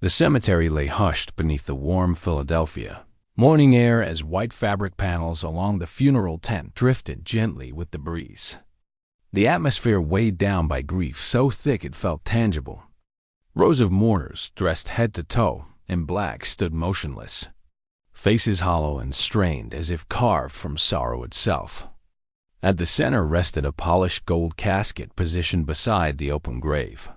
The cemetery lay hushed beneath the warm Philadelphia morning air as white fabric panels along the funeral tent drifted gently with the breeze. The atmosphere weighed down by grief so thick it felt tangible. Rows of mourners, dressed head to toe in black, stood motionless, faces hollow and strained as if carved from sorrow itself. At the center rested a polished gold casket positioned beside the open grave.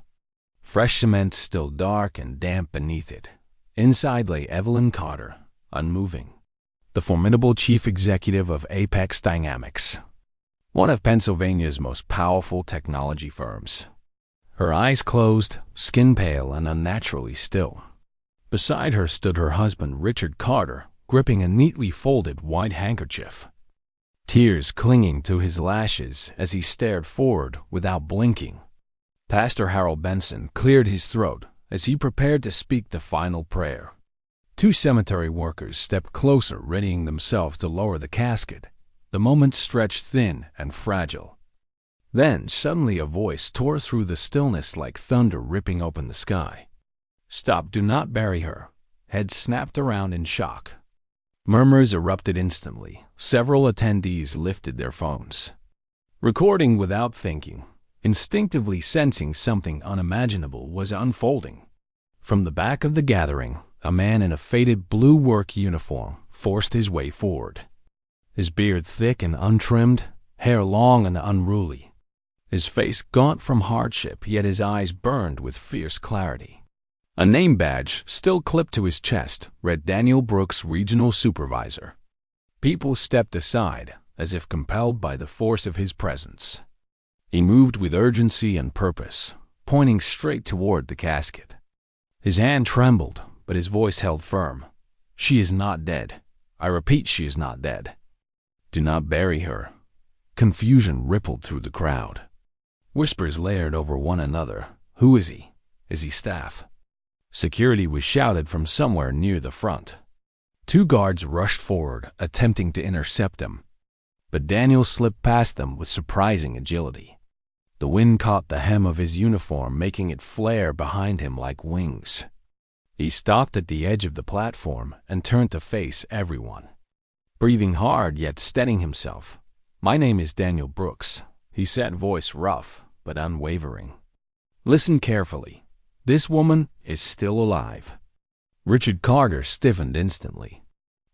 Fresh cement still dark and damp beneath it. Inside lay Evelyn Carter, unmoving, the formidable chief executive of Apex Dynamics, one of Pennsylvania's most powerful technology firms. Her eyes closed, skin pale and unnaturally still. Beside her stood her husband Richard Carter, gripping a neatly folded white handkerchief, tears clinging to his lashes as he stared forward without blinking. Pastor Harold Benson cleared his throat as he prepared to speak the final prayer. Two cemetery workers stepped closer, readying themselves to lower the casket. The moment stretched thin and fragile. Then, suddenly a voice tore through the stillness like thunder ripping open the sky. "Stop, do not bury her." Heads snapped around in shock. Murmurs erupted instantly. Several attendees lifted their phones, recording without thinking, instinctively sensing something unimaginable was unfolding. From the back of the gathering, a man in a faded blue work uniform forced his way forward. His beard thick and untrimmed, hair long and unruly. His face gaunt from hardship, yet his eyes burned with fierce clarity. A name badge, still clipped to his chest, read Daniel Brooks, Regional Supervisor. People stepped aside, as if compelled by the force of his presence. He moved with urgency and purpose, pointing straight toward the casket. His hand trembled, but his voice held firm. "She is not dead. I repeat, she is not dead. Do not bury her." Confusion rippled through the crowd. Whispers layered over one another. "Who is he? Is he staff?" Security was shouted from somewhere near the front. Two guards rushed forward, attempting to intercept him. But Daniel slipped past them with surprising agility. The wind caught the hem of his uniform, making it flare behind him like wings. He stopped at the edge of the platform and turned to face everyone, breathing hard yet steadying himself. "My name is Daniel Brooks," he said, voice rough but unwavering. "Listen carefully. This woman is still alive." Richard Carter stiffened instantly,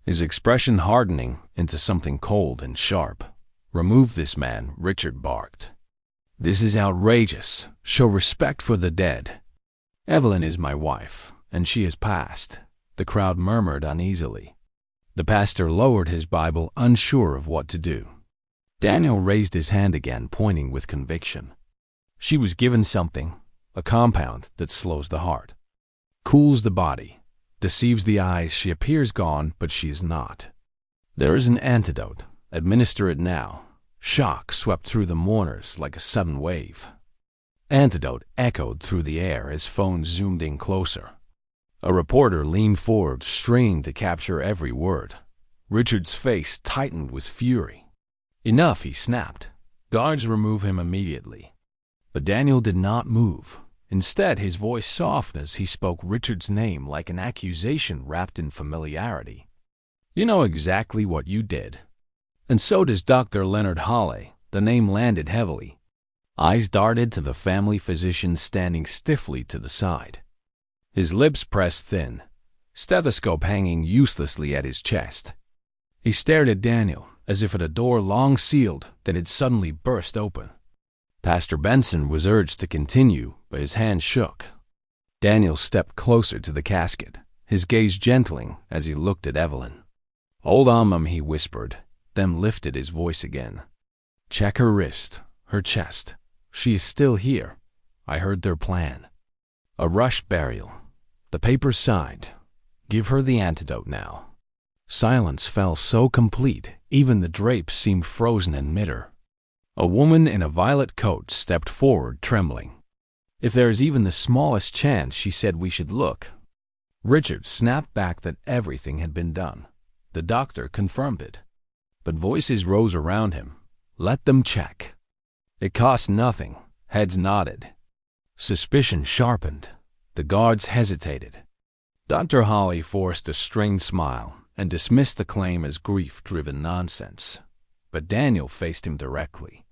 his expression hardening into something cold and sharp. "Remove this man," Richard barked. "This is outrageous. Show respect for the dead." "Evelyn is my wife, and she has passed," the crowd murmured uneasily. The pastor lowered his Bible, unsure of what to do. Daniel raised his hand again, pointing with conviction. "She was given something, a compound that slows the heart, cools the body, deceives the eyes. She appears gone, but she is not. There is an antidote. Administer it now." Shock swept through the mourners like a sudden wave. Antidote echoed through the air as phones zoomed in closer. A reporter leaned forward, strained to capture every word. Richard's face tightened with fury. "Enough," he snapped. "Guards, remove him immediately." But Daniel did not move. Instead, his voice softened as he spoke Richard's name like an accusation wrapped in familiarity. "You know exactly what you did. And so does Dr. Leonard Hawley." The name landed heavily. Eyes darted to the family physician standing stiffly to the side, his lips pressed thin, stethoscope hanging uselessly at his chest. He stared at Daniel as if at a door long sealed that had suddenly burst open. Pastor Benson was urged to continue, but his hand shook. Daniel stepped closer to the casket, his gaze gentling as he looked at Evelyn. "Hold on, Mum," he whispered, then lifted his voice again. "Check her wrist, her chest. She is still here. I heard their plan. A rushed burial." The papers sighed. "Give her the antidote now." Silence fell so complete, even the drapes seemed frozen in midair. A woman in a violet coat stepped forward, trembling. "If there is even the smallest chance," she said, "we should look." Richard snapped back that everything had been done. The doctor confirmed it. But voices rose around him. "Let them check." It cost nothing. Heads nodded. Suspicion sharpened. The guards hesitated. Dr. Holly forced a strained smile and dismissed the claim as grief-driven nonsense. But Daniel faced him directly.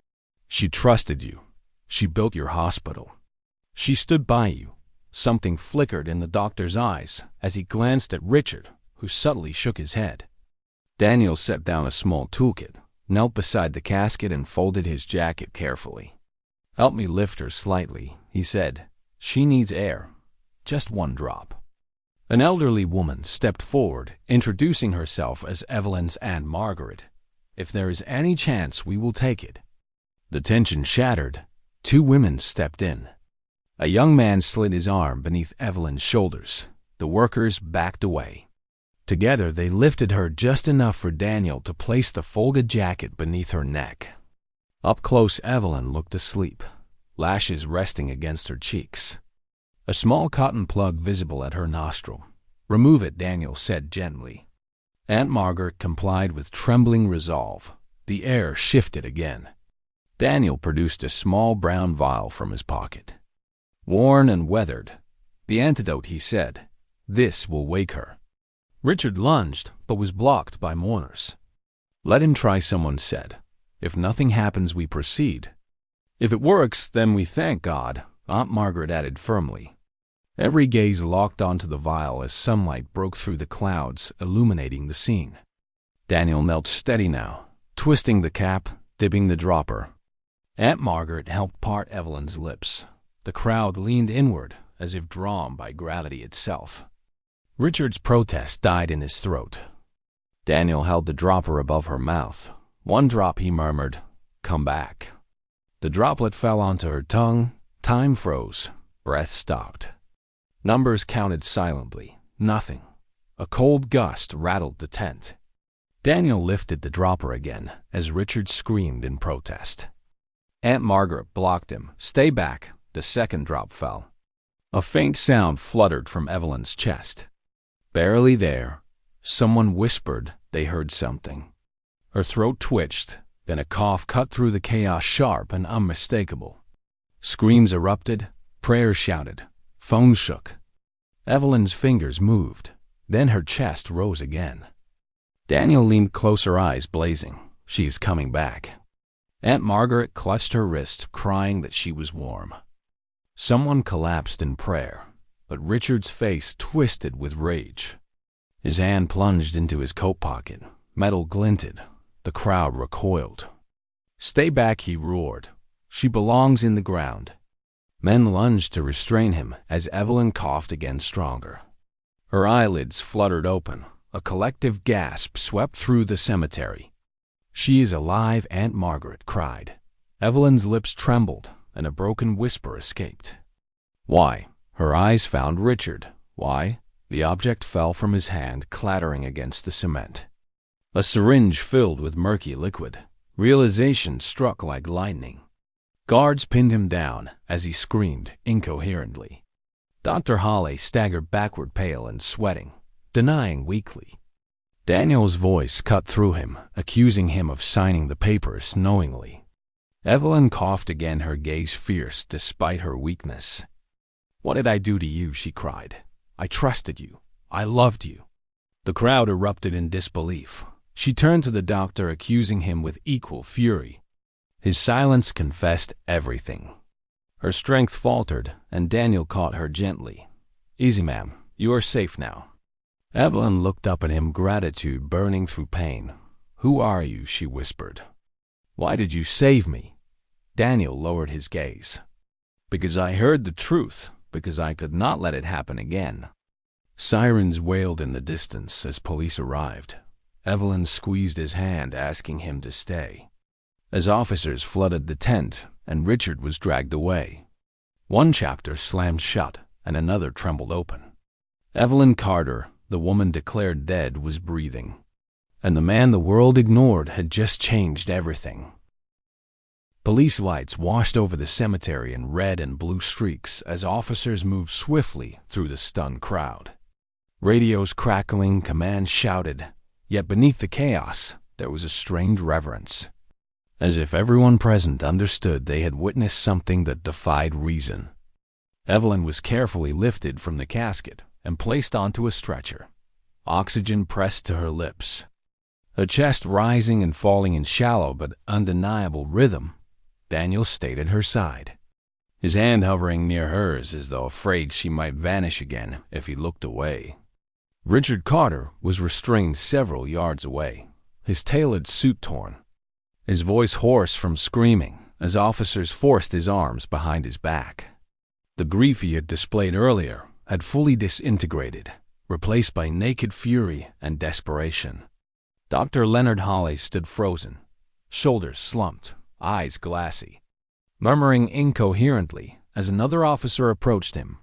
She trusted you. She built your hospital. She stood by you. Something flickered in the doctor's eyes as he glanced at Richard, who subtly shook his head. Daniel set down a small toolkit, knelt beside the casket and folded his jacket carefully. "Help me lift her slightly," he said. "She needs air. Just one drop." An elderly woman stepped forward, introducing herself as Evelyn's Aunt Margaret. "If there is any chance, we will take it." The tension shattered. Two women stepped in. A young man slid his arm beneath Evelyn's shoulders. The workers backed away. Together, they lifted her just enough for Daniel to place the folded jacket beneath her neck. Up close, Evelyn looked asleep, lashes resting against her cheeks. A small cotton plug visible at her nostril. "Remove it," Daniel said gently. Aunt Margaret complied with trembling resolve. The air shifted again. Daniel produced a small brown vial from his pocket. "Worn and weathered. The antidote," he said. "This will wake her." Richard lunged, but was blocked by mourners. "Let him try," someone said. "If nothing happens, we proceed." "If it works, then we thank God," Aunt Margaret added firmly. Every gaze locked onto the vial as sunlight broke through the clouds, illuminating the scene. Daniel knelt steady now, twisting the cap, dipping the dropper. Aunt Margaret helped part Evelyn's lips. The crowd leaned inward, as if drawn by gravity itself. Richard's protest died in his throat. Daniel held the dropper above her mouth. "One drop," he murmured. "Come back." The droplet fell onto her tongue. Time froze. Breath stopped. Numbers counted silently. Nothing. A cold gust rattled the tent. Daniel lifted the dropper again as Richard screamed in protest. Aunt Margaret blocked him. "Stay back." The second drop fell. A faint sound fluttered from Evelyn's chest. Barely there, someone whispered they heard something. Her throat twitched, then a cough cut through the chaos, sharp and unmistakable. Screams erupted, prayers shouted, phones shook. Evelyn's fingers moved, then her chest rose again. Daniel leaned closer, eyes blazing. "She's coming back." Aunt Margaret clutched her wrist, crying that she was warm. Someone collapsed in prayer, but Richard's face twisted with rage. His hand plunged into his coat pocket. Metal glinted. The crowd recoiled. "Stay back," he roared. "She belongs in the ground." Men lunged to restrain him as Evelyn coughed again, stronger. Her eyelids fluttered open. A collective gasp swept through the cemetery. "She is alive," Aunt Margaret cried. Evelyn's lips trembled, and a broken whisper escaped. "Why?" Her eyes found Richard. "Why?" The object fell from his hand, clattering against the cement. A syringe filled with murky liquid. Realization struck like lightning. Guards pinned him down as he screamed incoherently. Dr. Holly staggered backward, pale and sweating, denying weakly. Daniel's voice cut through him, accusing him of signing the papers knowingly. Evelyn coughed again, her gaze fierce despite her weakness. "What did I do to you?" she cried. "I trusted you. I loved you." The crowd erupted in disbelief. She turned to the doctor, accusing him with equal fury. His silence confessed everything. Her strength faltered, and Daniel caught her gently. "Easy, ma'am. You are safe now." Evelyn looked up at him, gratitude burning through pain. "Who are you?" she whispered. "Why did you save me?" Daniel lowered his gaze. "Because I heard the truth, because I could not let it happen again." Sirens wailed in the distance as police arrived. Evelyn squeezed his hand, asking him to stay. As officers flooded the tent and Richard was dragged away. One chapter slammed shut and another trembled open. Evelyn Carter, the woman declared dead, was breathing. And the man the world ignored had just changed everything. Police lights washed over the cemetery in red and blue streaks as officers moved swiftly through the stunned crowd. Radios crackling, commands shouted, yet beneath the chaos there was a strange reverence. As if everyone present understood they had witnessed something that defied reason. Evelyn was carefully lifted from the casket, and placed onto a stretcher, oxygen pressed to her lips. Her chest rising and falling in shallow but undeniable rhythm, Daniel stayed at her side, his hand hovering near hers as though afraid she might vanish again if he looked away. Richard Carter was restrained several yards away, his tailored suit torn, his voice hoarse from screaming as officers forced his arms behind his back. The grief he had displayed earlier had fully disintegrated, replaced by naked fury and desperation. Dr. Leonard Hawley stood frozen, shoulders slumped, eyes glassy, murmuring incoherently as another officer approached him.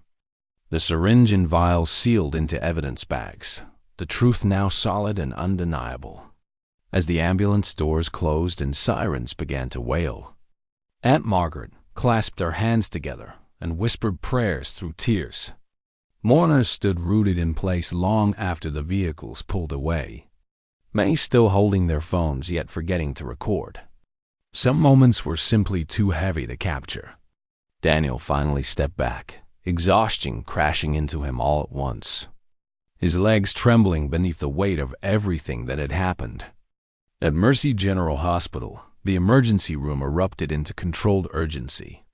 The syringe and vials sealed into evidence bags, the truth now solid and undeniable. As the ambulance doors closed and sirens began to wail, Aunt Margaret clasped her hands together and whispered prayers through tears. Mourners stood rooted in place long after the vehicles pulled away, many still holding their phones yet forgetting to record. Some moments were simply too heavy to capture. Daniel finally stepped back, exhaustion crashing into him all at once, his legs trembling beneath the weight of everything that had happened. At Mercy General Hospital, the emergency room erupted into controlled urgency.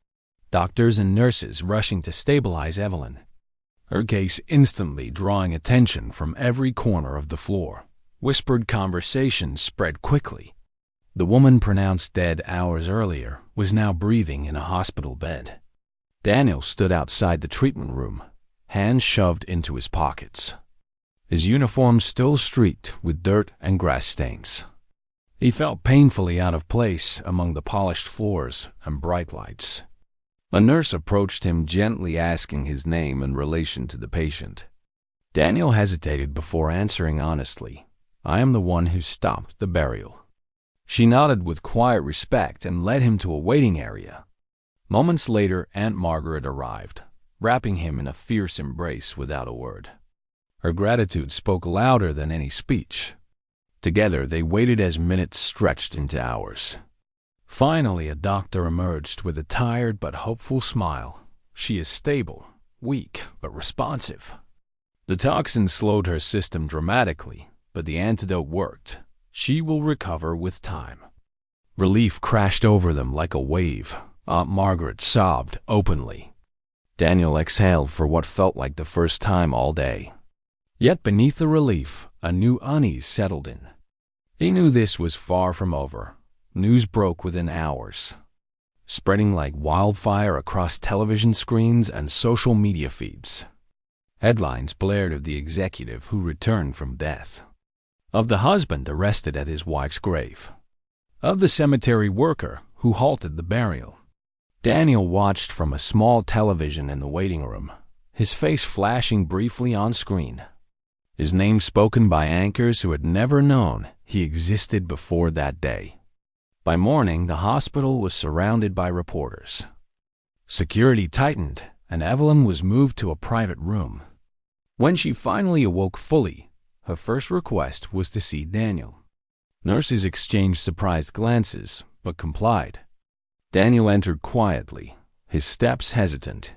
Doctors and nurses rushing to stabilize Evelyn, her case instantly drawing attention from every corner of the floor. Whispered conversations spread quickly. The woman pronounced dead hours earlier was now breathing in a hospital bed. Daniel stood outside the treatment room, hands shoved into his pockets, his uniform still streaked with dirt and grass stains. He felt painfully out of place among the polished floors and bright lights. A nurse approached him, gently asking his name in relation to the patient. Daniel hesitated before answering honestly, "I am the one who stopped the burial." She nodded with quiet respect and led him to a waiting area. Moments later, Aunt Margaret arrived, wrapping him in a fierce embrace without a word. Her gratitude spoke louder than any speech. Together, they waited as minutes stretched into hours. Finally, a doctor emerged with a tired but hopeful smile. "She is stable, weak but responsive." The toxin slowed her system dramatically, but the antidote worked. "She will recover with time." Relief crashed over them like a wave. Aunt Margaret sobbed openly. Daniel exhaled for what felt like the first time all day. Yet beneath the relief, a new unease settled in. He knew this was far from over. News broke within hours, spreading like wildfire across television screens and social media feeds. Headlines blared of the executive who returned from death, of the husband arrested at his wife's grave, of the cemetery worker who halted the burial. Daniel watched from a small television in the waiting room, his face flashing briefly on screen, his name spoken by anchors who had never known he existed before that day. By morning, the hospital was surrounded by reporters. Security tightened, and Evelyn was moved to a private room. When she finally awoke fully, her first request was to see Daniel. Nurses exchanged surprised glances, but complied. Daniel entered quietly, his steps hesitant.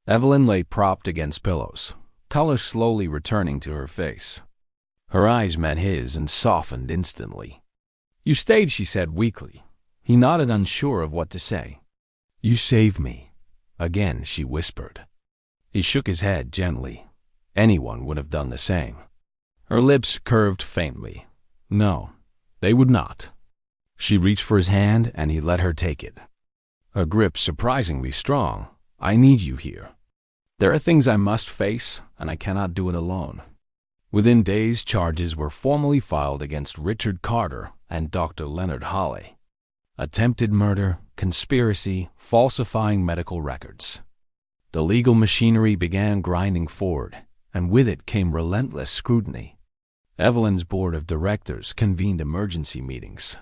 Evelyn lay propped against pillows, color slowly returning to her face. Her eyes met his and softened instantly. "You stayed," she said weakly. He nodded, unsure of what to say. "You saved me." Again she whispered. He shook his head gently. Anyone would have done the same. Her lips curved faintly. No, they would not. She reached for his hand, and he let her take it. Her grip surprisingly strong. "I need you here. There are things I must face, and I cannot do it alone." Within days, charges were formally filed against Richard Carter and Dr. Leonard Hawley. Attempted murder, conspiracy, falsifying medical records. The legal machinery began grinding forward, and with it came relentless scrutiny. Evelyn's board of directors convened emergency meetings.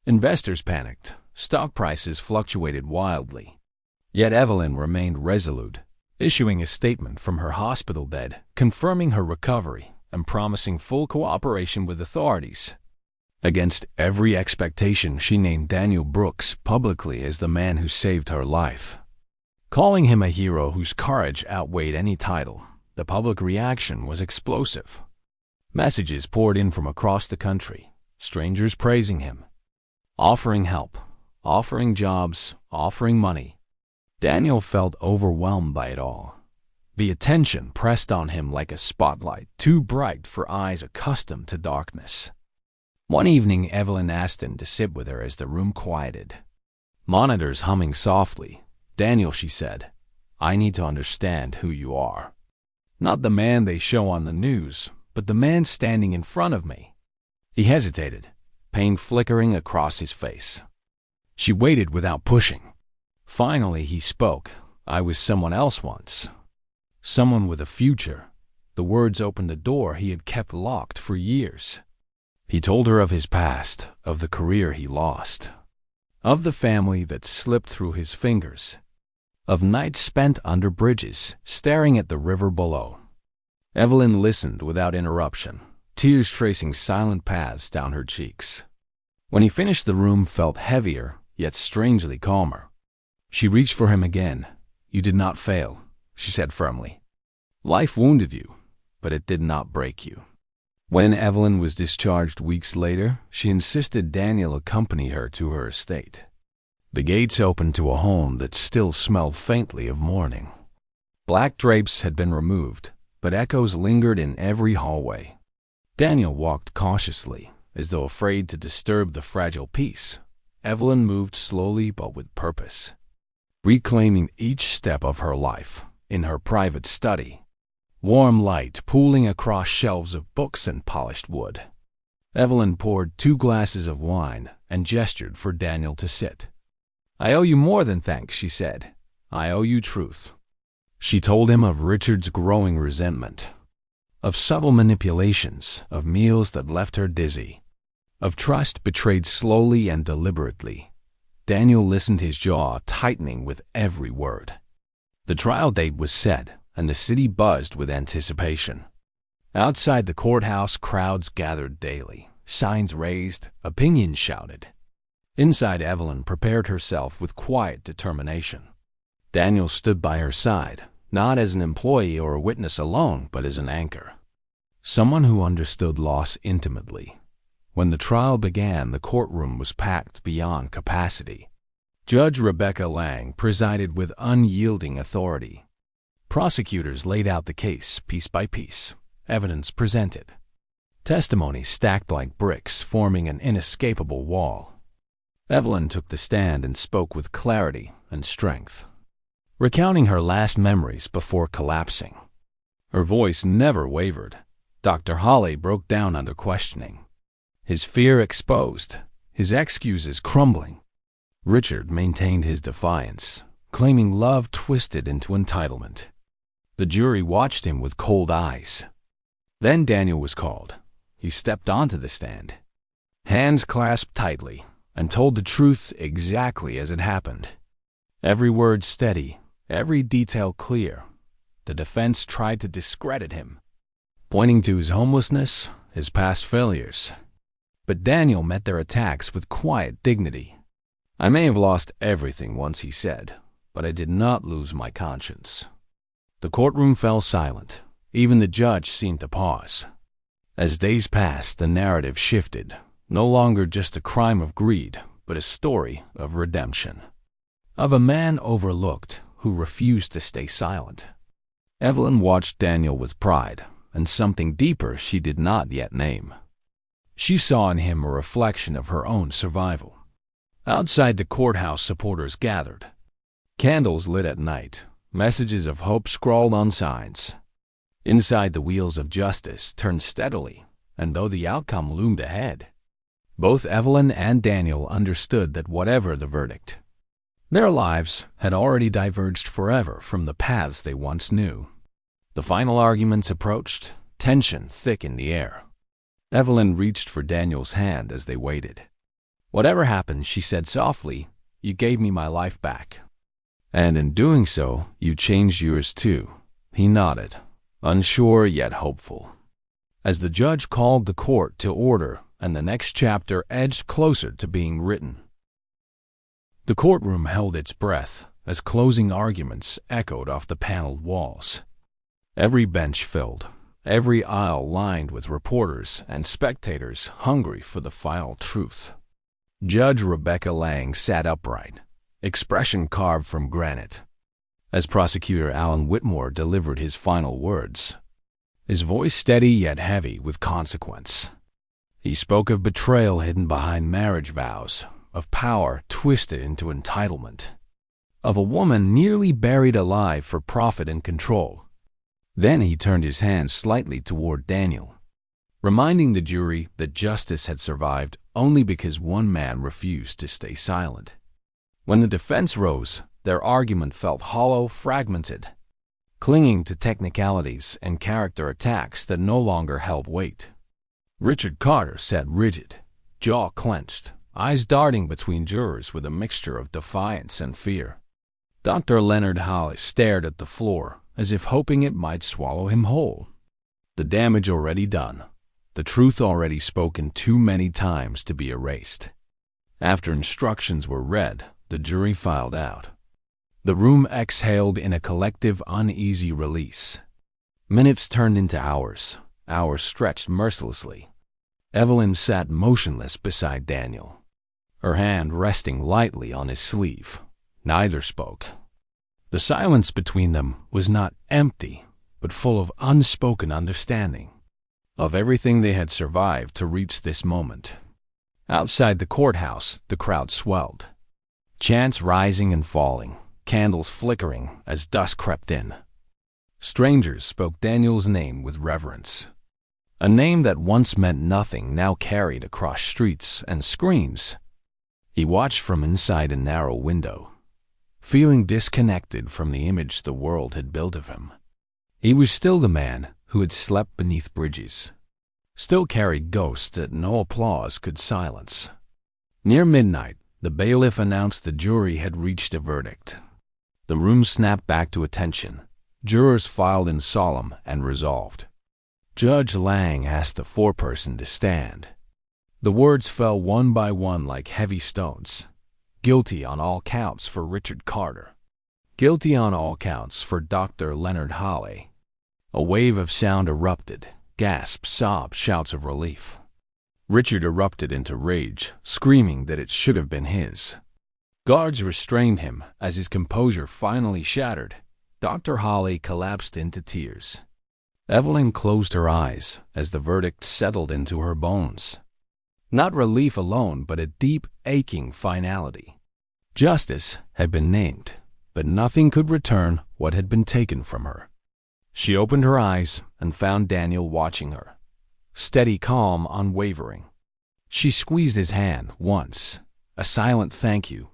Investors panicked. Stock prices fluctuated wildly. Yet Evelyn remained resolute, issuing a statement from her hospital bed confirming her recovery and promising full cooperation with authorities. Against every expectation, she named Daniel Brooks publicly as the man who saved her life, calling him a hero whose courage outweighed any title. The public reaction was explosive. Messages poured in from across the country, strangers praising him, offering help, offering jobs, offering money. Daniel felt overwhelmed by it all. The attention pressed on him like a spotlight, too bright for eyes accustomed to darkness. One evening, Evelyn asked him to sit with her as the room quieted. Monitors humming softly. "Daniel," she said, "I need to understand who you are. Not the man they show on the news, but the man standing in front of me." He hesitated, pain flickering across his face. She waited without pushing. Finally, he spoke. "I was someone else once. Someone with a future." The words opened a door he had kept locked for years. He told her of his past, of the career he lost, of the family that slipped through his fingers, of nights spent under bridges, staring at the river below. Evelyn listened without interruption, tears tracing silent paths down her cheeks. When he finished, the room felt heavier, yet strangely calmer. She reached for him again. "You did not fail," she said firmly. "Life wounded you, but it did not break you." When Evelyn was discharged weeks later, she insisted Daniel accompany her to her estate. The gates opened to a home that still smelled faintly of morning. Black drapes had been removed, but echoes lingered in every hallway. Daniel walked cautiously, as though afraid to disturb the fragile peace. Evelyn moved slowly but with purpose, reclaiming each step of her life in her private study. Warm light pooling across shelves of books and polished wood. Evelyn poured 2 glasses of wine and gestured for Daniel to sit. "I owe you more than thanks," she said. "I owe you truth." She told him of Richard's growing resentment, of subtle manipulations, of meals that left her dizzy, of trust betrayed slowly and deliberately. Daniel listened, his jaw tightening with every word. The trial date was set, and the city buzzed with anticipation. Outside the courthouse, crowds gathered daily, signs raised, opinions shouted. Inside, Evelyn prepared herself with quiet determination. Daniel stood by her side, not as an employee or a witness alone, but as an anchor, someone who understood loss intimately. When the trial began, the courtroom was packed beyond capacity. Judge Rebecca Lang presided with unyielding authority. Prosecutors laid out the case piece by piece, evidence presented, testimony stacked like bricks, forming an inescapable wall. Evelyn took the stand and spoke with clarity and strength, recounting her last memories before collapsing. Her voice never wavered. Dr. Hawley broke down under questioning, his fear exposed, his excuses crumbling. Richard maintained his defiance, claiming love twisted into entitlement. The jury watched him with cold eyes. Then Daniel was called. He stepped onto the stand, hands clasped tightly, and told the truth exactly as it happened. Every word steady, every detail clear. The defense tried to discredit him, pointing to his homelessness, his past failures. But Daniel met their attacks with quiet dignity. "I may have lost everything once," he said, "but I did not lose my conscience." The courtroom fell silent. Even the judge seemed to pause. As days passed, the narrative shifted. No longer just a crime of greed, but a story of redemption. Of a man overlooked who refused to stay silent. Evelyn watched Daniel with pride, and something deeper she did not yet name. She saw in him a reflection of her own survival. Outside the courthouse, supporters gathered. Candles lit at night, messages of hope scrawled on signs. Inside, the wheels of justice turned steadily, and though the outcome loomed ahead, both Evelyn and Daniel understood that whatever the verdict, their lives had already diverged forever from the paths they once knew. The final arguments approached, tension thick in the air. Evelyn reached for Daniel's hand as they waited. "Whatever happened," she said softly, "you gave me my life back. And in doing so, you changed yours too." He nodded, unsure yet hopeful. As the judge called the court to order and the next chapter edged closer to being written, the courtroom held its breath as closing arguments echoed off the paneled walls. Every bench filled, every aisle lined with reporters and spectators hungry for the final truth. Judge Rebecca Lang sat upright, expression carved from granite, as Prosecutor Alan Whitmore delivered his final words, his voice steady yet heavy with consequence. He spoke of betrayal hidden behind marriage vows, of power twisted into entitlement, of a woman nearly buried alive for profit and control. Then he turned his hand slightly toward Daniel, reminding the jury that justice had survived only because one man refused to stay silent. When the defense rose, their argument felt hollow, fragmented, clinging to technicalities and character attacks that no longer held weight. Richard Carter sat rigid, jaw clenched, eyes darting between jurors with a mixture of defiance and fear. Dr. Leonard Hawley stared at the floor, as if hoping it might swallow him whole. The damage already done, the truth already spoken too many times to be erased. After instructions were read, the jury filed out. The room exhaled in a collective uneasy release. Minutes turned into hours, hours stretched mercilessly. Evelyn sat motionless beside Daniel, her hand resting lightly on his sleeve. Neither spoke. The silence between them was not empty, but full of unspoken understanding, of everything they had survived to reach this moment. Outside the courthouse, the crowd swelled, chants rising and falling, candles flickering as dusk crept in. Strangers spoke Daniel's name with reverence. A name that once meant nothing now carried across streets and screens. He watched from inside a narrow window, feeling disconnected from the image the world had built of him. He was still the man who had slept beneath bridges, still carried ghosts that no applause could silence. Near midnight, the bailiff announced the jury had reached a verdict. The room snapped back to attention. Jurors filed in solemn and resolved. Judge Lang asked the foreperson to stand. The words fell one by one like heavy stones. Guilty on all counts for Richard Carter. Guilty on all counts for Dr. Leonard Hawley. A wave of sound erupted, gasps, sobs, shouts of relief. Richard erupted into rage, screaming that it should have been his. Guards restrained him as his composure finally shattered. Dr. Hawley collapsed into tears. Evelyn closed her eyes as the verdict settled into her bones. Not relief alone, but a deep, aching finality. Justice had been named, but nothing could return what had been taken from her. She opened her eyes and found Daniel watching her, steady, calm, unwavering. She squeezed his hand once, a silent thank you.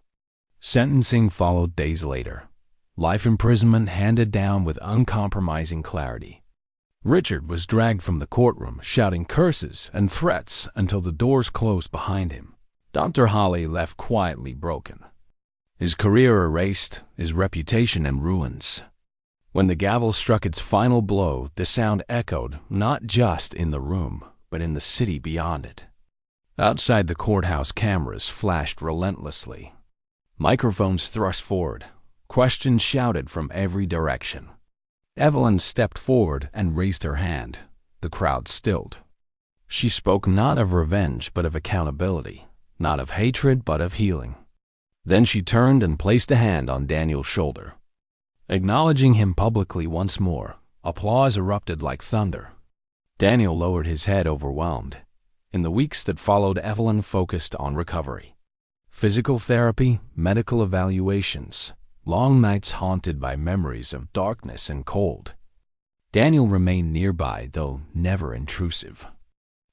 Sentencing followed days later. Life imprisonment handed down with uncompromising clarity. Richard was dragged from the courtroom, shouting curses and threats until the doors closed behind him. Dr. Hawley left quietly broken, his career erased, his reputation in ruins. When the gavel struck its final blow, the sound echoed not just in the room, but in the city beyond it. Outside the courthouse, cameras flashed relentlessly. Microphones thrust forward, questions shouted from every direction. Evelyn stepped forward and raised her hand. The crowd stilled. She spoke not of revenge but of accountability, not of hatred but of healing. Then she turned and placed a hand on Daniel's shoulder. Acknowledging him publicly once more, applause erupted like thunder. Daniel lowered his head overwhelmed. In the weeks that followed, Evelyn focused on recovery. Physical therapy, medical evaluations, long nights haunted by memories of darkness and cold. Daniel remained nearby, though never intrusive.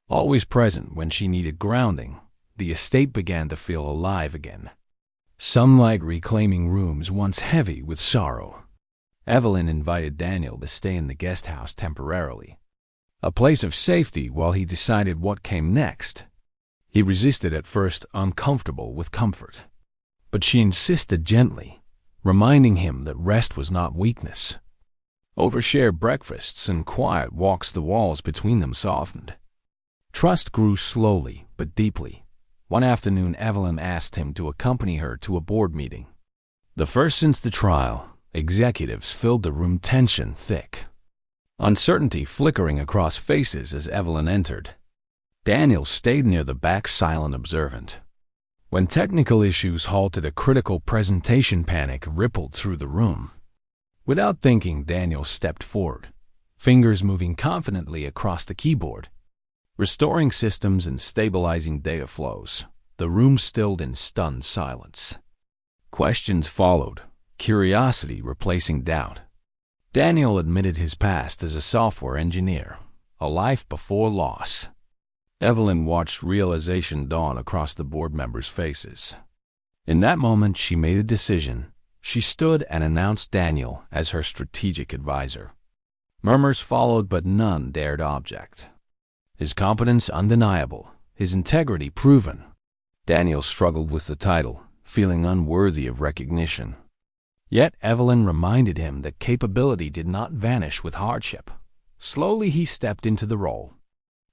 Always present when she needed grounding, the estate began to feel alive again. Sunlight reclaiming rooms once heavy with sorrow. Evelyn invited Daniel to stay in the guest house temporarily, a place of safety while he decided what came next. He resisted at first, uncomfortable with comfort. But she insisted gently, reminding him that rest was not weakness. Over shared breakfasts and quiet walks, the walls between them softened. Trust grew slowly but deeply. One afternoon, Evelyn asked him to accompany her to a board meeting. The first since the trial, executives filled the room, tension thick. uncertainty flickering across faces as Evelyn entered. Daniel stayed near the back, silent, observant. When technical issues halted a critical presentation, panic rippled through the room. Without thinking, Daniel stepped forward, fingers moving confidently across the keyboard. Restoring systems and stabilizing data flows, the room stilled in stunned silence. Questions followed, curiosity replacing doubt. Daniel admitted his past as a software engineer, a life before loss. Evelyn watched realization dawn across the board members' faces. In that moment, she made a decision. She stood and announced Daniel as her strategic advisor. Murmurs followed, but none dared object. His competence undeniable, his integrity proven. Daniel struggled with the title, feeling unworthy of recognition. Yet Evelyn reminded him that capability did not vanish with hardship. Slowly he stepped into the role,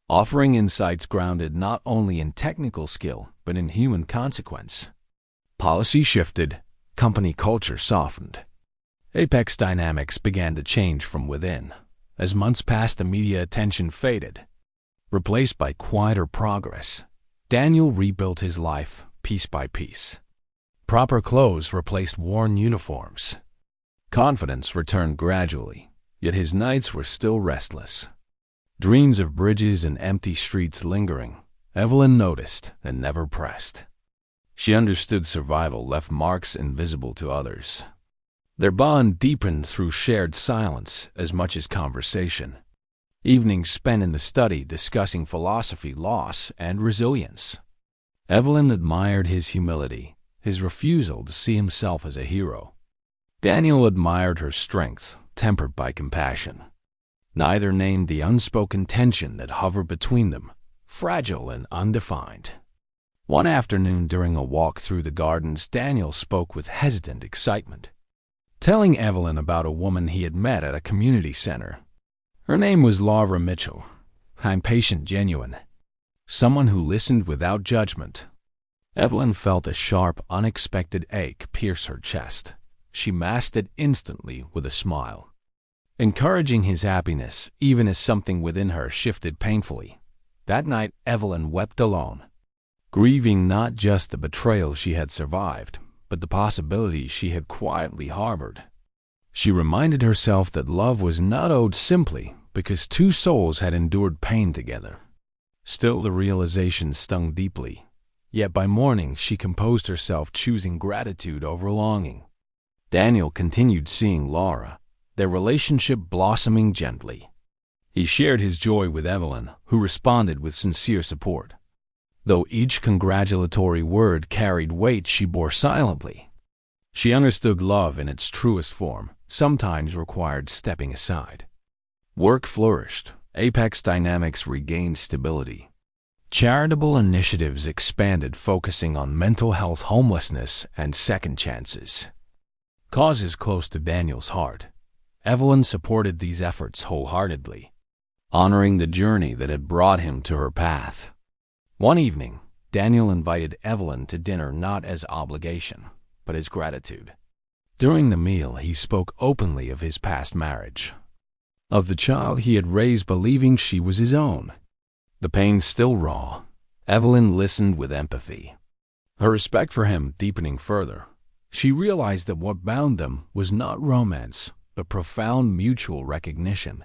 offering insights grounded not only in technical skill but in human consequence. Policy shifted, company culture softened. Apex dynamics began to change from within. As months passed, the media attention faded, replaced by quieter progress. Daniel rebuilt his life piece by piece. Proper clothes replaced worn uniforms. Confidence returned gradually, yet his nights were still restless. Dreams of bridges and empty streets lingering. Evelyn noticed and never pressed. She understood survival left marks invisible to others. Their bond deepened through shared silence as much as conversation. Evenings spent in the study discussing philosophy, loss, and resilience. Evelyn admired his humility, his refusal to see himself as a hero. Daniel admired her strength, tempered by compassion. Neither named the unspoken tension that hovered between them, fragile and undefined. One afternoon during a walk through the gardens, Daniel spoke with hesitant excitement, telling Evelyn about a woman he had met at a community center. Her name was Laura Mitchell. I'm patient, genuine. Someone who listened without judgment. Evelyn felt a sharp, unexpected ache pierce her chest. She masked it instantly with a smile, encouraging his happiness even as something within her shifted painfully. That night, Evelyn wept alone, grieving not just the betrayal she had survived, but the possibility she had quietly harbored. She reminded herself that love was not owed simply because two souls had endured pain together. Still, the realization stung deeply. Yet by morning, she composed herself, choosing gratitude over longing. Daniel continued seeing Laura, their relationship blossoming gently. He shared his joy with Evelyn, who responded with sincere support. Though each congratulatory word carried weight, she bore silently. She understood love in its truest form sometimes required stepping aside. Work flourished. Apex dynamics regained stability. Charitable initiatives expanded, focusing on mental health, homelessness, and second chances. Causes close to Daniel's heart. Evelyn supported these efforts wholeheartedly, honoring the journey that had brought him to her path. One evening, Daniel invited Evelyn to dinner not as obligation, but as gratitude. During the meal, he spoke openly of his past marriage, of the child he had raised believing she was his own. The pain still raw, Evelyn listened with empathy, her respect for him deepening further. She realized that what bound them was not romance, but profound mutual recognition.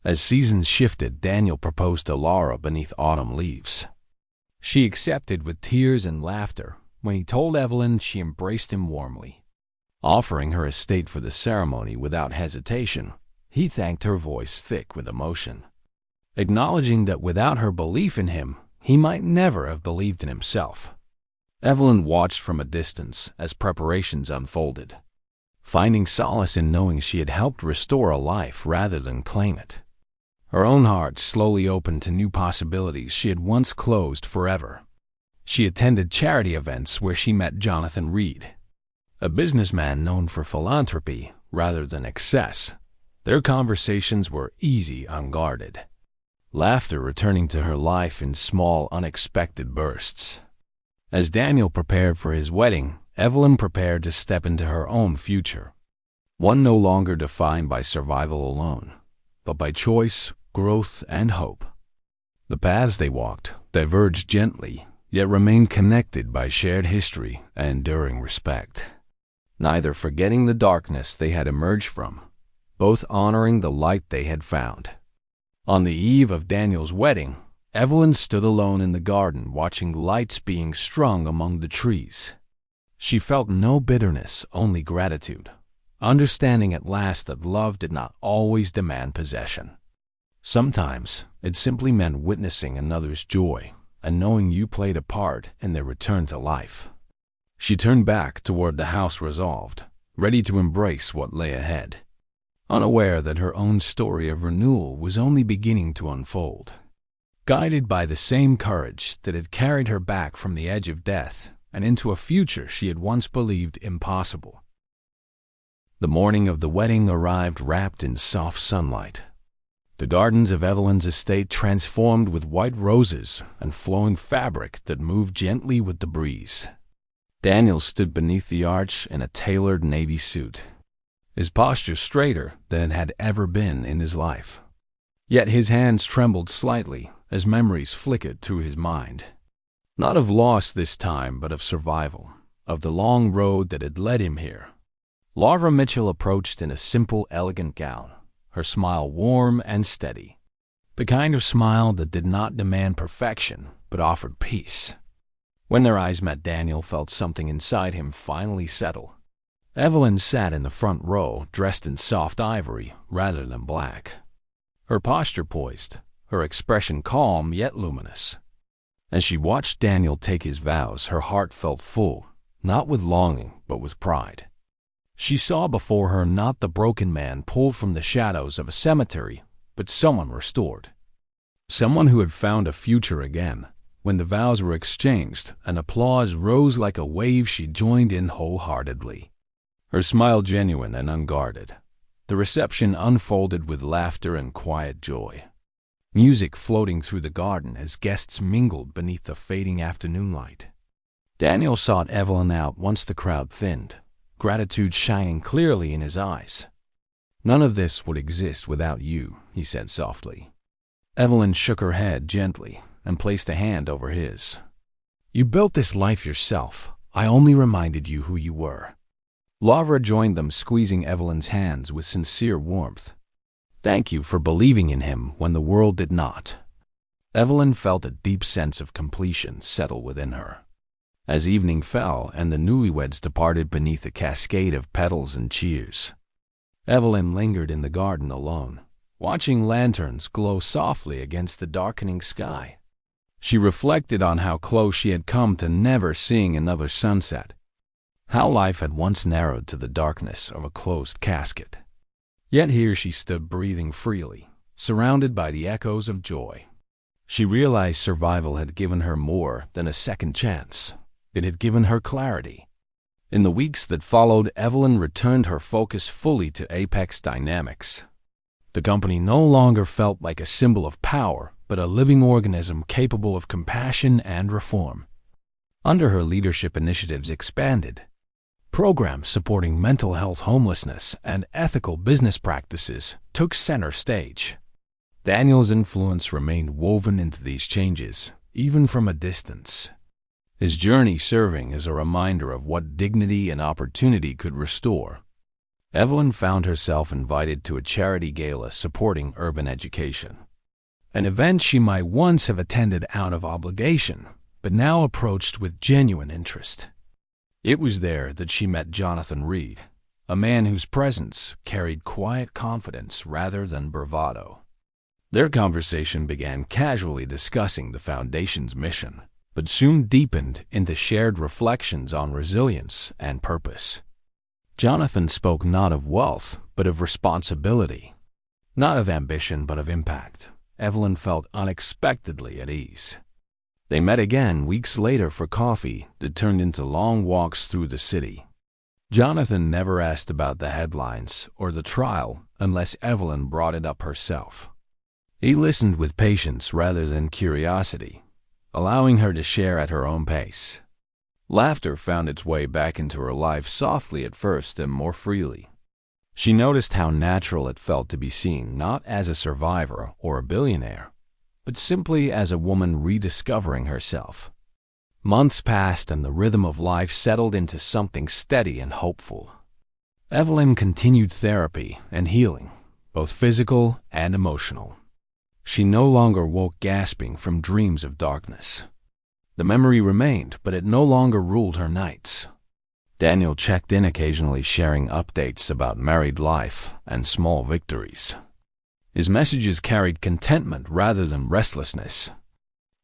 As seasons shifted, Daniel proposed to Laura beneath autumn leaves. She accepted with tears and laughter. When he told Evelyn, she embraced him warmly, offering her estate for the ceremony without hesitation. He thanked her, voice thick with emotion, acknowledging that without her belief in him, he might never have believed in himself. Evelyn watched from a distance as preparations unfolded, finding solace in knowing she had helped restore a life rather than claim it. Her own heart slowly opened to new possibilities she had once closed forever. She attended charity events where she met Jonathan Reed, a businessman known for philanthropy rather than excess. Their conversations were easy, unguarded, laughter returning to her life in small, unexpected bursts. As Daniel prepared for his wedding, Evelyn prepared to step into her own future, one no longer defined by survival alone, but by choice, growth, and hope. The paths they walked diverged gently, yet remained connected by shared history and enduring respect. Neither forgetting the darkness they had emerged from, both honoring the light they had found. On the eve of Daniel's wedding, Evelyn stood alone in the garden watching lights being strung among the trees. She felt no bitterness, only gratitude, understanding at last that love did not always demand possession. Sometimes it simply meant witnessing another's joy and knowing you played a part in their return to life. She turned back toward the house resolved, ready to embrace what lay ahead, unaware that her own story of renewal was only beginning to unfold. Guided by the same courage that had carried her back from the edge of death and into a future she had once believed impossible. The morning of the wedding arrived wrapped in soft sunlight. The gardens of Evelyn's estate transformed with white roses and flowing fabric that moved gently with the breeze. Daniel stood beneath the arch in a tailored navy suit, his posture straighter than it had ever been in his life. Yet his hands trembled slightly as memories flickered through his mind. Not of loss this time, but of survival, of the long road that had led him here. Laura Mitchell approached in a simple, elegant gown, her smile warm and steady. The kind of smile that did not demand perfection, but offered peace. When their eyes met, Daniel felt something inside him finally settle. Evelyn sat in the front row, dressed in soft ivory rather than black. Her posture poised, her expression calm yet luminous. As she watched Daniel take his vows, her heart felt full, not with longing, but with pride. She saw before her not the broken man pulled from the shadows of a cemetery, but someone restored. Someone who had found a future again. When the vows were exchanged, an applause rose like a wave she joined in wholeheartedly. Her smile genuine and unguarded. The reception unfolded with laughter and quiet joy. Music floating through the garden as guests mingled beneath the fading afternoon light. Daniel sought Evelyn out once the crowd thinned, gratitude shining clearly in his eyes. "None of this would exist without you," he said softly. Evelyn shook her head gently and placed a hand over his. "You built this life yourself. I only reminded you who you were." Laura joined them, squeezing Evelyn's hands with sincere warmth. "Thank you for believing in him when the world did not." Evelyn felt a deep sense of completion settle within her. As evening fell and the newlyweds departed beneath a cascade of petals and cheers, Evelyn lingered in the garden alone, watching lanterns glow softly against the darkening sky. She reflected on how close she had come to never seeing another sunset, how life had once narrowed to the darkness of a closed casket. Yet here she stood breathing freely, surrounded by the echoes of joy. She realized survival had given her more than a second chance. It had given her clarity. In the weeks that followed, Evelyn returned her focus fully to Apex Dynamics. The company no longer felt like a symbol of power, but a living organism capable of compassion and reform. Under her leadership, initiatives expanded. Programs supporting mental health, homelessness, and ethical business practices took center stage. Daniel's influence remained woven into these changes, even from a distance. His journey serving as a reminder of what dignity and opportunity could restore. Evelyn found herself invited to a charity gala supporting urban education, an event she might once have attended out of obligation, but now approached with genuine interest. It was there that she met Jonathan Reed, a man whose presence carried quiet confidence rather than bravado. Their conversation began casually discussing the Foundation's mission, but soon deepened into shared reflections on resilience and purpose. Jonathan spoke not of wealth, but of responsibility, not of ambition, but of impact. Evelyn felt unexpectedly at ease. They met again weeks later for coffee that turned into long walks through the city. Jonathan never asked about the headlines or the trial unless Evelyn brought it up herself. He listened with patience rather than curiosity, allowing her to share at her own pace. Laughter found its way back into her life softly at first and more freely. She noticed how natural it felt to be seen not as a survivor or a billionaire, but simply as a woman rediscovering herself. Months passed and the rhythm of life settled into something steady and hopeful. Evelyn continued therapy and healing, both physical and emotional. She no longer woke gasping from dreams of darkness. The memory remained, but it no longer ruled her nights. Daniel checked in occasionally, sharing updates about married life and small victories. His messages carried contentment rather than restlessness.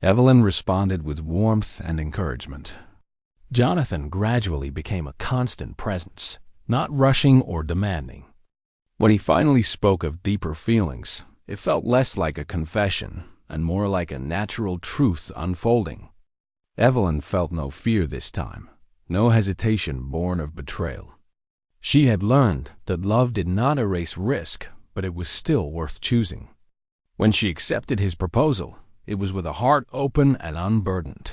Evelyn responded with warmth and encouragement. Jonathan gradually became a constant presence, not rushing or demanding. When he finally spoke of deeper feelings, it felt less like a confession and more like a natural truth unfolding. Evelyn felt no fear this time, no hesitation born of betrayal. She had learned that love did not erase risk, but it was still worth choosing. When she accepted his proposal, it was with a heart open and unburdened.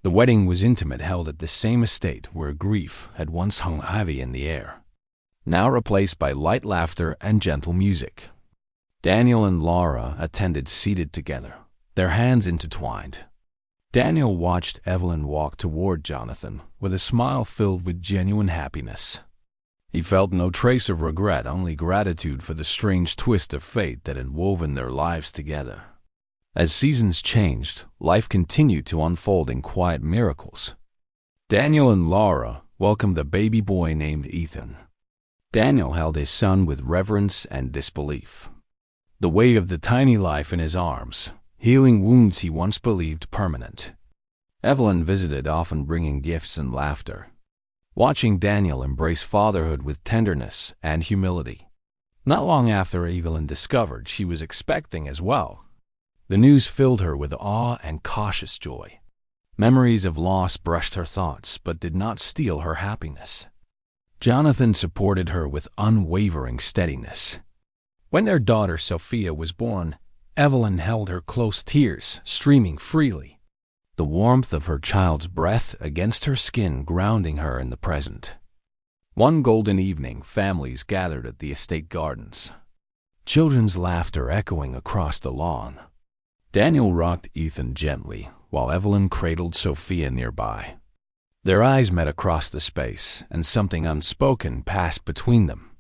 The wedding was intimate, held at the same estate where grief had once hung heavy in the air, now replaced by light laughter and gentle music. Daniel and Laura attended seated together, their hands intertwined. Daniel watched Evelyn walk toward Jonathan with a smile filled with genuine happiness. He felt no trace of regret, only gratitude for the strange twist of fate that had woven their lives together. As seasons changed, life continued to unfold in quiet miracles. Daniel and Laura welcomed a baby boy named Ethan. Daniel held his son with reverence and disbelief, the weight of the tiny life in his arms, healing wounds he once believed permanent. Evelyn visited, often bringing gifts and laughter, watching Daniel embrace fatherhood with tenderness and humility. Not long after Evelyn discovered she was expecting as well, the news filled her with awe and cautious joy. Memories of loss brushed her thoughts but did not steal her happiness. Jonathan supported her with unwavering steadiness. When their daughter Sophia was born, Evelyn held her close, tears streaming freely, the warmth of her child's breath against her skin grounding her in the present. One golden evening, families gathered at the estate gardens, children's laughter echoing across the lawn. Daniel rocked Ethan gently, while Evelyn cradled Sophia nearby. Their eyes met across the space, and something unspoken passed between them.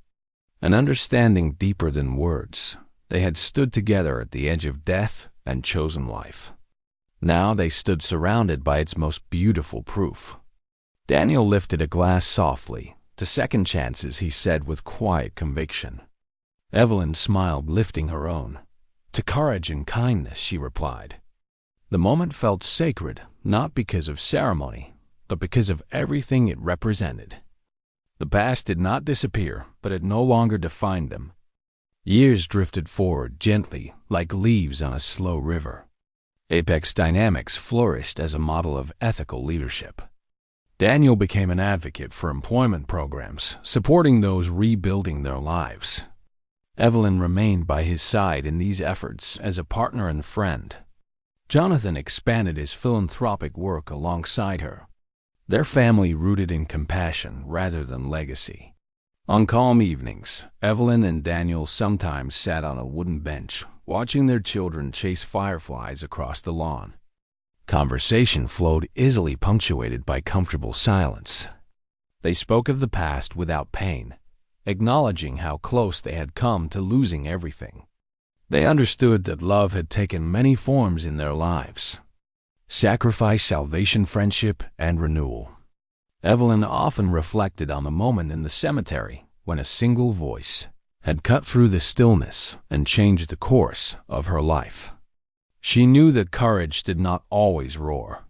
An understanding deeper than words. They had stood together at the edge of death and chosen life. Now they stood surrounded by its most beautiful proof. Daniel lifted a glass softly. "To second chances," he said with quiet conviction. Evelyn smiled, lifting her own. "To courage and kindness," she replied. The moment felt sacred, not because of ceremony, but because of everything it represented. The past did not disappear, but it no longer defined them. Years drifted forward gently, like leaves on a slow river. Apex Dynamics flourished as a model of ethical leadership. Daniel became an advocate for employment programs, supporting those rebuilding their lives. Evelyn remained by his side in these efforts as a partner and friend. Jonathan expanded his philanthropic work alongside her, their family rooted in compassion rather than legacy. On calm evenings, Evelyn and Daniel sometimes sat on a wooden bench, watching their children chase fireflies across the lawn. Conversation flowed easily, punctuated by comfortable silence. They spoke of the past without pain, acknowledging how close they had come to losing everything. They understood that love had taken many forms in their lives: sacrifice, salvation, friendship, and renewal. Evelyn often reflected on the moment in the cemetery when a single voice had cut through the stillness and changed the course of her life. She knew that courage did not always roar.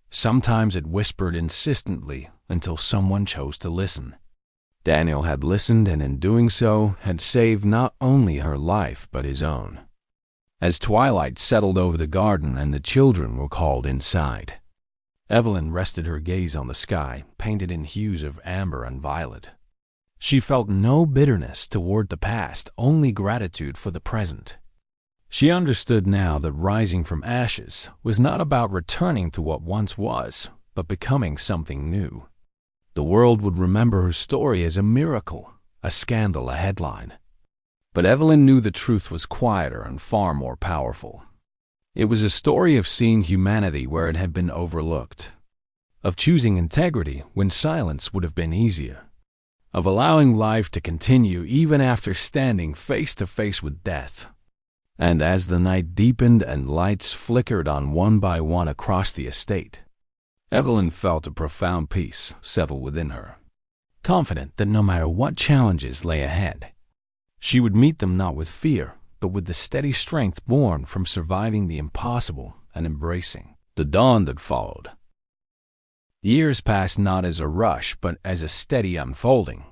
Sometimes it whispered insistently until someone chose to listen. Daniel had listened, and in doing so had saved not only her life but his own. As twilight settled over the garden and the children were called inside, Evelyn rested her gaze on the sky, painted in hues of amber and violet. She felt no bitterness toward the past, only gratitude for the present. She understood now that rising from ashes was not about returning to what once was, but becoming something new. The world would remember her story as a miracle, a scandal, a headline. But Evelyn knew the truth was quieter and far more powerful. It was a story of seeing humanity where it had been overlooked, of choosing integrity when silence would have been easier, of allowing life to continue even after standing face to face with death. And as the night deepened and lights flickered on one by one across the estate, Evelyn felt a profound peace settle within her, confident that no matter what challenges lay ahead, she would meet them not with fear, but with the steady strength born from surviving the impossible and embracing the dawn that followed. Years passed not as a rush, but as a steady unfolding,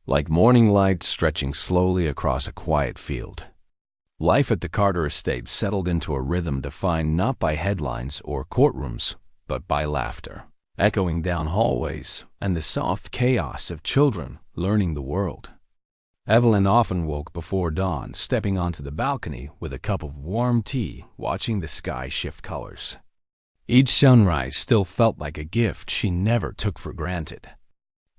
like morning light stretching slowly across a quiet field. Life at the Carter estate settled into a rhythm defined not by headlines or courtrooms, but by laughter, echoing down hallways, and the soft chaos of children learning the world. Evelyn often woke before dawn, stepping onto the balcony with a cup of warm tea, watching the sky shift colors. Each sunrise still felt like a gift she never took for granted.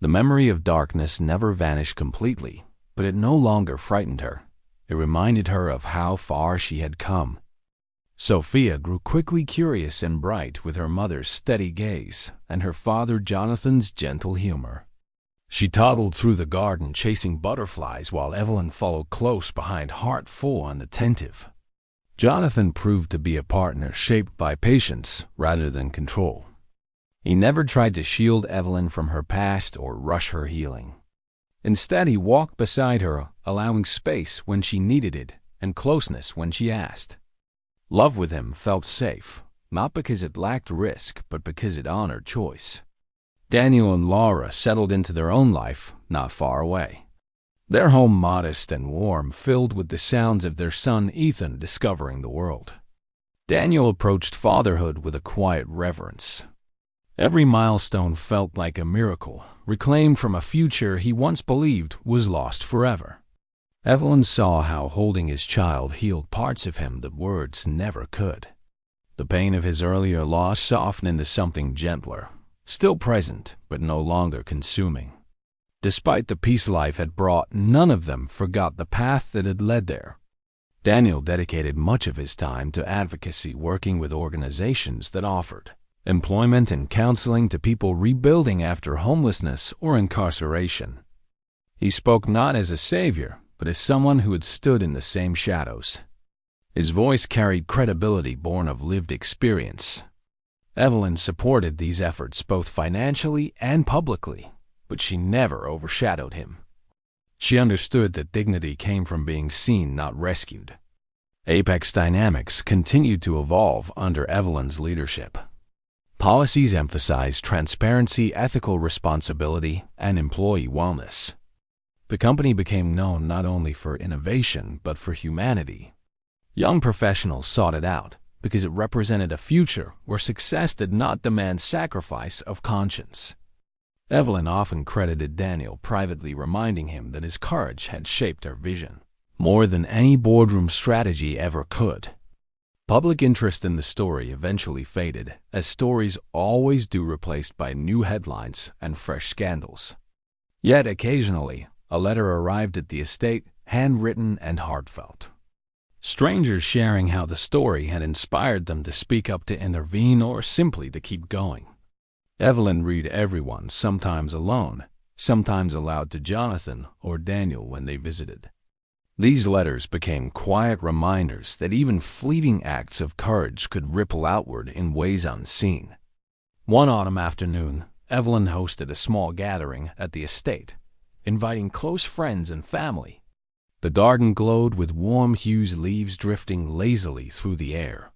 The memory of darkness never vanished completely, but it no longer frightened her. It reminded her of how far she had come. Sophia grew quickly curious and bright with her mother's steady gaze and her father Jonathan's gentle humor. She toddled through the garden chasing butterflies while Evelyn followed close behind, heart full and attentive. Jonathan proved to be a partner shaped by patience rather than control. He never tried to shield Evelyn from her past or rush her healing. Instead, he walked beside her, allowing space when she needed it and closeness when she asked. Love with him felt safe, not because it lacked risk, but because it honored choice. Daniel and Laura settled into their own life not far away. Their home modest and warm, filled with the sounds of their son Ethan discovering the world. Daniel approached fatherhood with a quiet reverence. Every milestone felt like a miracle, reclaimed from a future he once believed was lost forever. Evelyn saw how holding his child healed parts of him that words never could. The pain of his earlier loss softened into something gentler, still present, but no longer consuming. Despite the peace life had brought, none of them forgot the path that had led there. Daniel dedicated much of his time to advocacy, working with organizations that offered employment and counseling to people rebuilding after homelessness or incarceration. He spoke not as a savior, but as someone who had stood in the same shadows. His voice carried credibility born of lived experience. Evelyn supported these efforts both financially and publicly, but she never overshadowed him. She understood that dignity came from being seen, not rescued. Apex dynamics continued to evolve under Evelyn's leadership. Policies emphasized transparency, ethical responsibility, and employee wellness. The company became known not only for innovation, but for humanity. Young professionals sought it out because it represented a future where success did not demand sacrifice of conscience. Evelyn often credited Daniel, privately reminding him that his courage had shaped her vision more than any boardroom strategy ever could. Public interest in the story eventually faded, as stories always do, replaced by new headlines and fresh scandals. Yet occasionally, a letter arrived at the estate, handwritten and heartfelt. Strangers sharing how the story had inspired them to speak up, to intervene, or simply to keep going. Evelyn read every one, sometimes alone, sometimes aloud to Jonathan or Daniel when they visited. These letters became quiet reminders that even fleeting acts of courage could ripple outward in ways unseen. One autumn afternoon, Evelyn hosted a small gathering at the estate, inviting close friends and family. The garden glowed with warm hues, leaves drifting lazily through the air.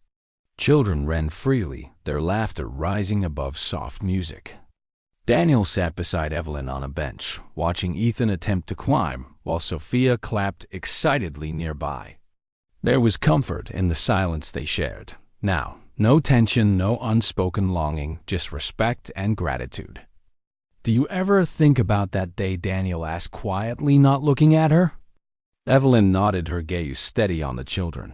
Children ran freely, their laughter rising above soft music. Daniel sat beside Evelyn on a bench, watching Ethan attempt to climb, while Sophia clapped excitedly nearby. There was comfort in the silence they shared. Now, no tension, no unspoken longing, just respect and gratitude. "Do you ever think about that day?" Daniel asked quietly, not looking at her. Evelyn nodded, her gaze steady on the children.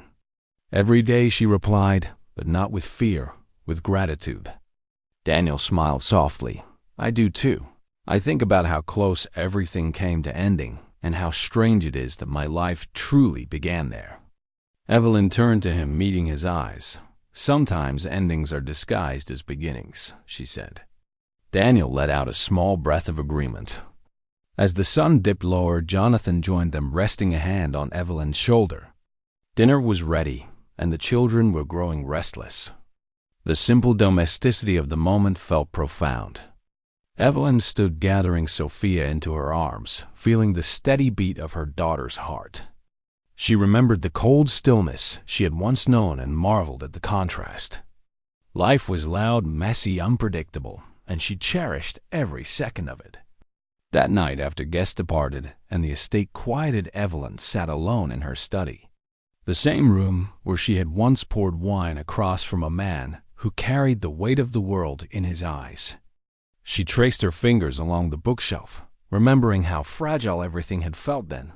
"Every day," she replied, but not with fear, with gratitude. Daniel smiled softly. "I do too. I think about how close everything came to ending, and how strange it is that my life truly began there." Evelyn turned to him, meeting his eyes. "Sometimes endings are disguised as beginnings," she said. Daniel let out a small breath of agreement. As the sun dipped lower, Jonathan joined them, resting a hand on Evelyn's shoulder. Dinner was ready, and the children were growing restless. The simple domesticity of the moment felt profound. Evelyn stood gathering Sophia into her arms, feeling the steady beat of her daughter's heart. She remembered the cold stillness she had once known and marveled at the contrast. Life was loud, messy, unpredictable, and she cherished every second of it. That night, after guests departed and the estate quieted, Evelyn sat alone in her study. The same room where she had once poured wine across from a man who carried the weight of the world in his eyes. She traced her fingers along the bookshelf, remembering how fragile everything had felt then.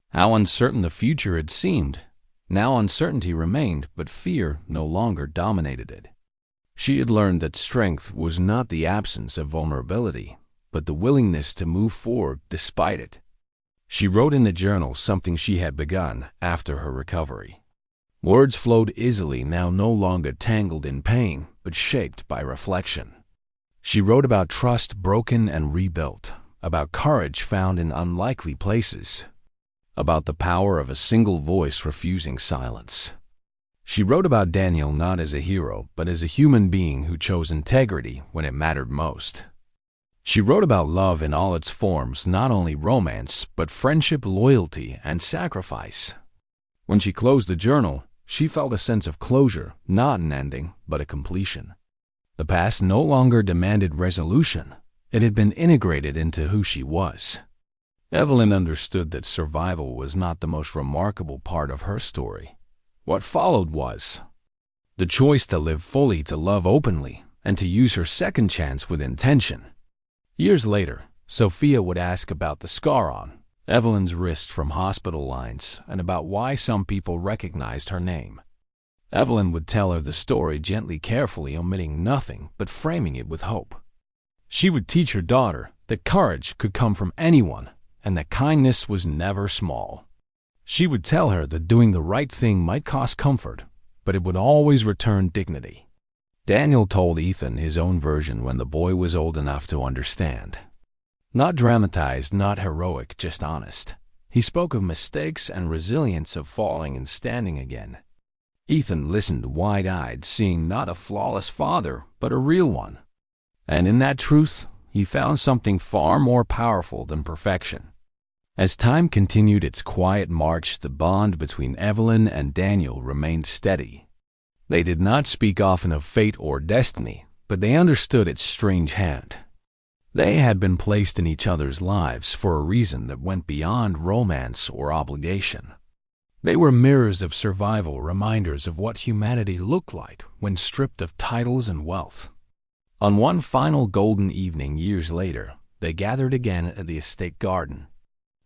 How uncertain the future had seemed. Now uncertainty remained, but fear no longer dominated it. She had learned that strength was not the absence of vulnerability, but the willingness to move forward despite it. She wrote in the journal something she had begun after her recovery. Words flowed easily, now no longer tangled in pain, but shaped by reflection. She wrote about trust broken and rebuilt, about courage found in unlikely places, about the power of a single voice refusing silence. She wrote about Daniel not as a hero, but as a human being who chose integrity when it mattered most. She wrote about love in all its forms, not only romance, but friendship, loyalty, and sacrifice. When she closed the journal, she felt a sense of closure, not an ending, but a completion. The past no longer demanded resolution. It had been integrated into who she was. Evelyn understood that survival was not the most remarkable part of her story. What followed was the choice to live fully, to love openly, and to use her second chance with intention. Years later, Sophia would ask about the scar on Evelyn's wrist from hospital lines and about why some people recognized her name. Evelyn would tell her the story gently, carefully, omitting nothing but framing it with hope. She would teach her daughter that courage could come from anyone and that kindness was never small. She would tell her that doing the right thing might cost comfort, but it would always return dignity. Daniel told Ethan his own version when the boy was old enough to understand. Not dramatized, not heroic, just honest. He spoke of mistakes and resilience, of falling and standing again. Ethan listened wide-eyed, seeing not a flawless father, but a real one. And in that truth, he found something far more powerful than perfection. As time continued its quiet march, the bond between Evelyn and Daniel remained steady. They did not speak often of fate or destiny, but they understood its strange hand. They had been placed in each other's lives for a reason that went beyond romance or obligation. They were mirrors of survival, reminders of what humanity looked like when stripped of titles and wealth. On one final golden evening years later, they gathered again at the estate garden.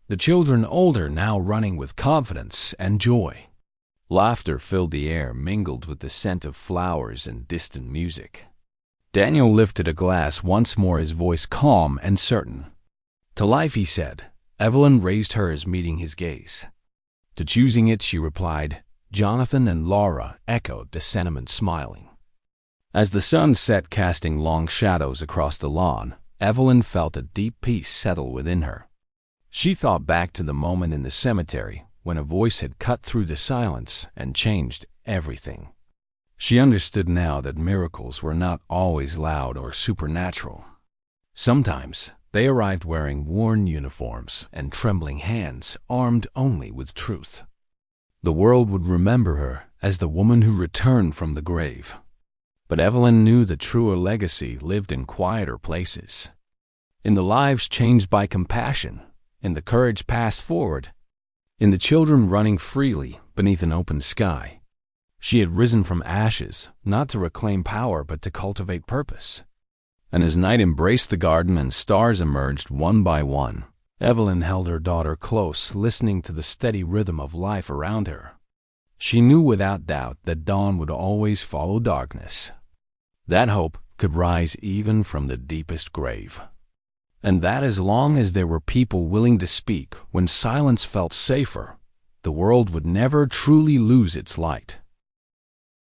The children older now running with confidence and joy. Laughter filled the air, mingled with the scent of flowers and distant music. Daniel lifted a glass once more, his voice calm and certain. "To life," he said. Evelyn raised hers, meeting his gaze. To choosing it, she replied. Jonathan and Laura echoed the sentiment, smiling. As the sun set, casting long shadows across the lawn, Evelyn felt a deep peace settle within her. She thought back to the moment in the cemetery when a voice had cut through the silence and changed everything. She understood now that miracles were not always loud or supernatural. Sometimes they arrived wearing worn uniforms and trembling hands, armed only with truth. The world would remember her as the woman who returned from the grave. But Evelyn knew the truer legacy lived in quieter places. In the lives changed by compassion, in the courage passed forward, in the children running freely beneath an open sky. She had risen from ashes, not to reclaim power, but to cultivate purpose. And as night embraced the garden and stars emerged one by one, Evelyn held her daughter close, listening to the steady rhythm of life around her. She knew without doubt that dawn would always follow darkness. That hope could rise even from the deepest grave. And that as long as there were people willing to speak when silence felt safer, the world would never truly lose its light.